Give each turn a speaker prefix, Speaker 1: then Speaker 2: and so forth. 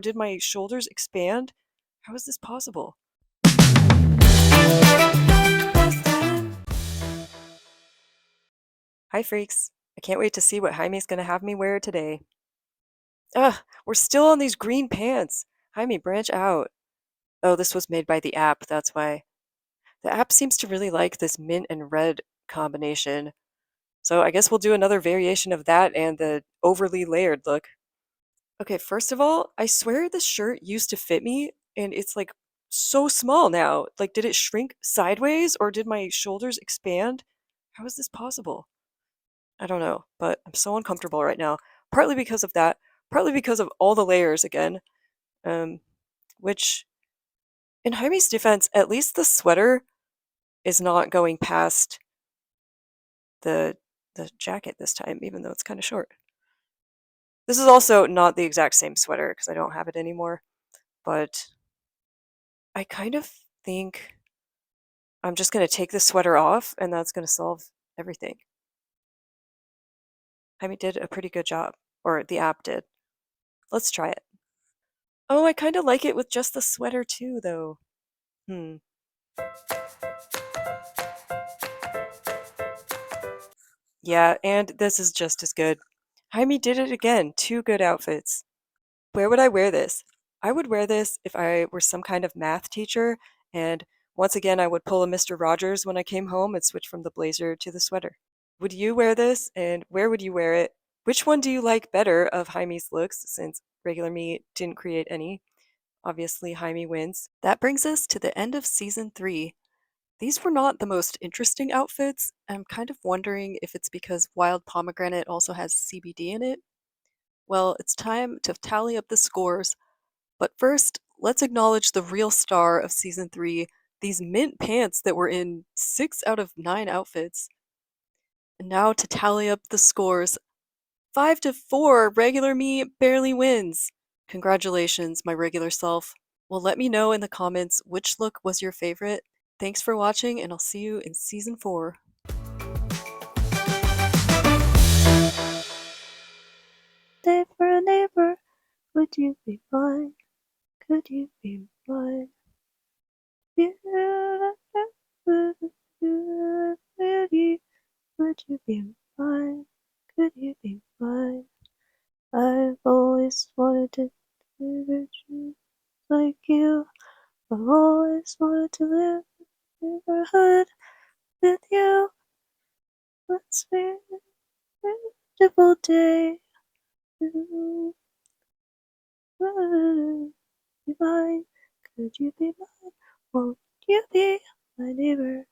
Speaker 1: Did my shoulders expand? How is this possible? Hi freaks. I can't wait to see what Jaime's gonna have me wear today. Ugh, we're still on these green pants. Jaime, branch out. Oh, this was made by the app, that's why. The app seems to really like this mint and red combination. So I guess we'll do another variation of that and the overly layered look. Okay, first of all, I swear this shirt used to fit me and it's like so small now. Like, did it shrink sideways or did my shoulders expand? How is this possible? I don't know, but I'm so uncomfortable right now. Partly because of that, partly because of all the layers again. Um, which, in Jaime's defense, at least the sweater is not going past the jacket this time, even though it's kind of short. This is also not the exact same sweater because I don't have it anymore, but I kind of think I'm just going to take the sweater off and that's going to solve everything. Jaime did a pretty good job, or the app did. Let's try it. Oh, I kind of like it with just the sweater too, though. Hmm. Yeah, and this is just as good. Jaime did it again. 2 good outfits. Where would I wear this? I would wear this if I were some kind of math teacher, and once again I would pull a Mr. Rogers when I came home and switch from the blazer to the sweater. Would you wear this, and where would you wear it? Which one do you like better of Jaime's looks, since regular me didn't create any? Obviously, Jaime wins. That brings us to the end of season 3. These were not the most interesting outfits. I'm kind of wondering if it's because Wild Pomegranate also has CBD in it. Well, it's time to tally up the scores. But first, let's acknowledge the real star of season 3, these mint pants that were in 6 out of 9 outfits. And now to tally up the scores. 5-4, regular me barely wins. Congratulations, my regular self. Well, let me know in the comments which look was your favorite. Thanks for watching, and I'll see you in season 4.
Speaker 2: Neighbor, neighbor, would you be mine? Could you be mine? Would you be mine? Could you be mine? I've always wanted to live just like you. I've always wanted to live in a neighborhood with you. Let's be a beautiful day. Be mine? Could you be mine? Won't you be my neighbor?